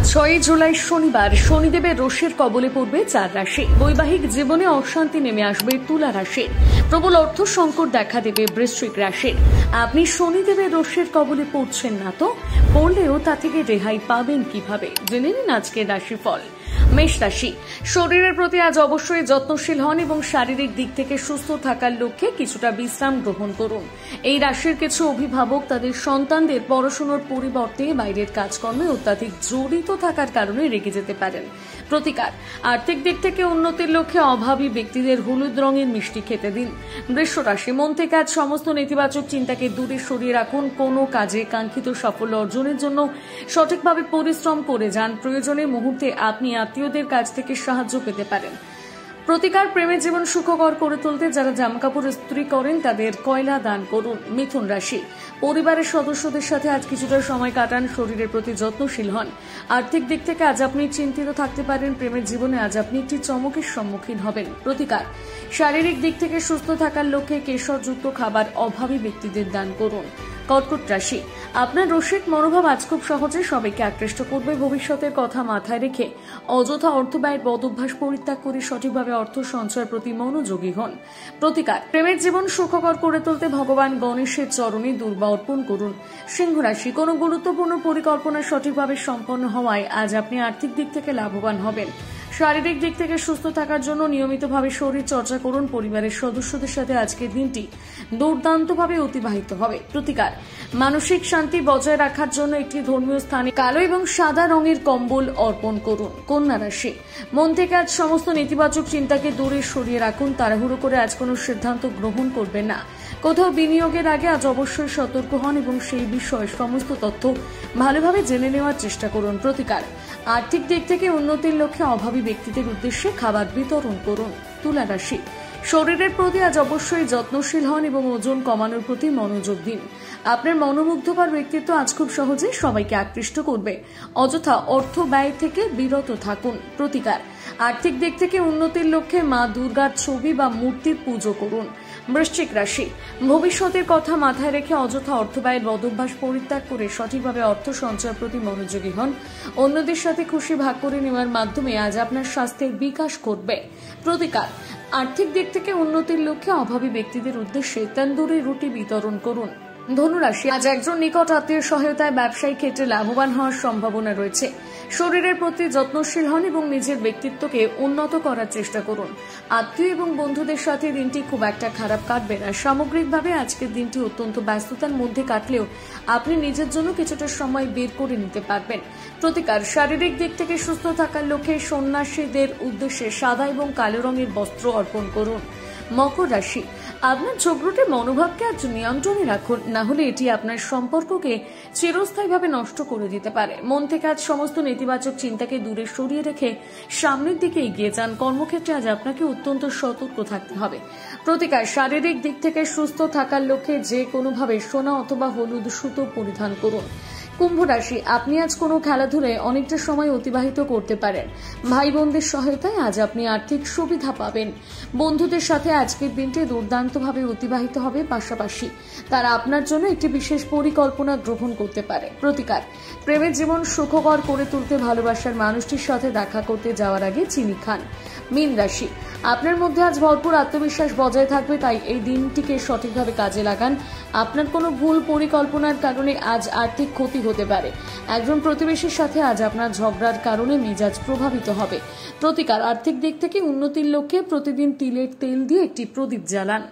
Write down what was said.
আজ 6 জুলাই শনিবার শনিদেবের রোষের কবলে পড়বে 4 রাশি। বৈবাহিক জীবনে অশান্তি নেমে আসবে তুলা রাশির। প্রবল অর্থ সংকট দেখা দেবে বৃশ্চিক রাশির। আপনি শনিদেবের রোষের কবলে পড়ছেন না তো পড়লেও তা থেকে রেহাই পাবেন কিভাবে জেনে নিন আজকের রাশিফল। মেষ রাশি, শরীরের প্রতি আজ অবশ্যই যত্নশীল হন এবং শারীরিক দিক থেকে সুস্থ থাকার লক্ষ্যে কিছুটা বিশ্রাম গ্রহণ করুন। এই রাশির কিছু অভিভাবক তাদের সন্তানদের পড়াশোনার পরিবর্তে বাইরের কাজকর্মে অত্যাধিক জড়িত থাকার কারণে রেগে যেতে পারেন। প্রতিকার, আর্থিক দিক থেকে উন্নতির লক্ষ্যে অভাবী ব্যক্তিদের হলুদ রঙের মিষ্টি খেতে দিন। বৃষ রাশি, মন থেকে আজ সমস্ত নেতিবাচক চিন্তাকে দূরে সরিয়ে রাখুন। কোনো কাজে কাঙ্ক্ষিত সাফল্য অর্জনের জন্য সঠিকভাবে পরিশ্রম করে যান। প্রয়োজনে মুহূর্তে আপনি আত্মীয়দের কাছ থেকে সাহায্য পেতে পারেন। প্রতিকার, প্রেমের জীবন সুখকর করে তুলতে যারা জামাকাপড় ইস্ত্রি করেন তাদের কয়লা দান করুন। মিথুন রাশি, পরিবারের সদস্যদের সাথে আজ কিছুটা সময় কাটান। শরীরের প্রতি যত্নশীল হন। আর্থিক দিক থেকে আজ আপনি চিন্তিত থাকতে পারেন। প্রেমের জীবনে আজ আপনি একটি চমকের সম্মুখীন হবেন। প্রতিকার, শারীরিক দিক থেকে সুস্থ থাকার লক্ষ্যে কেশরযুক্ত খাবার অভাবী ব্যক্তিদের দান করুন। কর্কট রাশি, আপনার রসিক মনোভাব আজ খুব সহজে সবাইকে আকৃষ্ট করবে। ভবিষ্যতের কথা মাথায় রেখে অযথা অর্থ ব্যয়ের বদভ্যাস পরিত্যাগ করে সঠিকভাবে অর্থ সঞ্চয়ের প্রতি মনোযোগী হন। প্রতিকার, প্রেমের জীবন সুখকর করে তুলতে ভগবান গণেশের চরণে দুর্বা অর্পণ করুন। সিংহ রাশি, কোনো গুরুত্বপূর্ণ পরিকল্পনা সঠিকভাবে সম্পন্ন হওয়ায় আজ আপনি আর্থিক দিক থেকে লাভবান হবেন। শারীরিক দিক থেকে সুস্থ থাকার জন্য নিয়মিতভাবে শরীর চর্চা করুন। পরিবারের সদস্যদের সাথে আজকের দিনটি দুর্দান্তভাবে অতিবাহিত হবে। প্রতিকার, মানসিক শান্তি বজায় রাখার জন্য একটি ধর্মীয় স্থানে কালো এবং সাদা রঙের কম্বল অর্পণ করুন। কন্যা রাশি, মন থেকে আজ সমস্ত নেতিবাচক চিন্তাকে দূরে সরিয়ে রাখুন। তাড়াহুড়ো করে আজ কোনো সিদ্ধান্ত গ্রহণ করবেন না। কোথাও বিনিয়োগের আগে আজ অবশ্যই সতর্ক হন এবং সেই বিষয়ে সমস্ত তথ্য ভালোভাবে জেনে নেওয়ার চেষ্টা করুন। প্রতিকার, আর্থিক দিক থেকে উন্নতির লক্ষ্যে অভাবী ব্যক্তিদের উদ্দেশ্যে খাবার বিতরণ করুন। তুলা রাশি, শরীরের প্রতি আজ অবশ্যই যত্নশীল হন এবং ওজন কমানোর প্রতি মনোযোগ দিন। আপনার মনোমুগ্ধকর ব্যক্তিত্ব আজ খুব সহজে সবাইকে আকৃষ্ট করবে। অযথা অর্থ ব্যয় থেকে বিরত থাকুন। প্রতিকার, আর্থিক দিক থেকে উন্নতির লক্ষ্যে মা দুর্গার ছবি বা মূর্তির পুজো করুন। বৃশ্চিক রাশি, ভবিষ্যতের কথা মাথায় রেখে অযথা অর্থ ব্যয়ের বদভ্যাস পরিত্যাগ করে সঠিকভাবে অর্থ সঞ্চয়ের প্রতি মনোযোগী হন। অন্যদের সাথে খুশি ভাগ করে নেওয়ার মাধ্যমে আজ আপনার স্বাস্থ্যের বিকাশ ঘটবে। প্রতিকার, আর্থিক দিক থেকে উন্নতির লক্ষ্যে অভাবী ব্যক্তিদের উদ্দেশ্যে তন্দুরি রুটি বিতরণ করুন। ধনুরাশি, আজ একজন নিকট আত্মীয় সহায়তায় ব্যবসায়িক ক্ষেত্রে লাভবান হওয়ার সম্ভাবনা রয়েছে। শরীরের প্রতি যত্নশীল হন এবং নিজের ব্যক্তিত্বকে উন্নত করার চেষ্টা করুন। আত্মীয় এবং বন্ধুদের সাথে দিনটি খুব একটা খারাপ কাটবে না। সামগ্রিকভাবে আজকের দিনটি অত্যন্ত ব্যস্ততার মধ্যে কাটলেও আপনি নিজের জন্য কিছুটা সময় বের করে নিতে পারবেন। প্রতিকার, শারীরিক দিক থেকে সুস্থ থাকার লক্ষ্যে সন্ন্যাসীদের উদ্দেশ্যে সাদা এবং কালো রঙের বস্ত্র অর্পণ করুন। মকর রাশি, আপনার ঝগড়টে মনোভাবকে আজ নিয়ন্ত্রণে রাখুন, না হলে এটি আপনার সম্পর্ককে চিরস্থায়ীভাবে নষ্ট করে দিতে পারে। মন থেকে আজ সমস্ত নেতিবাচক চিন্তাকে দূরে সরিয়ে রেখে সামনের দিকে এগিয়ে যান। কর্মক্ষেত্রে আজ আপনাকে অত্যন্ত সতর্ক থাকতে হবে। প্রতিকার, শারীরিক দিক থেকে সুস্থ থাকার লক্ষ্যে যে কোনোভাবে সোনা অথবা হলুদ সুতো পরিধান করুন। কুম্ভ রাশি, আপনি আজ কোনো খেলাধুলায় অনেকটা সময় অতিবাহিত করতে পারেন। ভাই বোনদের সহায়তায় আজ আপনি আর্থিক সুবিধা পাবেন। বন্ধুদের সাথে আজকের দিনটি দুর্দান্তভাবে অতিবাহিত হবে। পাশাপাশি তারা আপনার জন্য একটি বিশেষ পরিকল্পনা গ্রহণ করতে পারে। প্রতিকার, প্রেমের জীবন সুখকর করে তুলতে ভালোবাসার মানুষটির সাথে দেখা করতে যাওয়ার আগে চিনি খান। মীন রাশি, আপনার মধ্যে আজ ভরপুর আত্মবিশ্বাস বজায় থাকবে, তাই এই দিনটিকে সঠিকভাবে কাজে লাগান। আপনার কোনো ভুল পরিকল্পনার কারণে আজ আর্থিক ক্ষতি হতে পারে। একজন প্রতিবেশীর সাথে আজ আপনার ঝগড়ার কারণে মেজাজ প্রভাবিত হবে। প্রতিকার, আর্থিক দিক থেকে উন্নতির লক্ষ্যে প্রতিদিন তিলের তেল দিয়ে একটি প্রদীপ জ্বালান।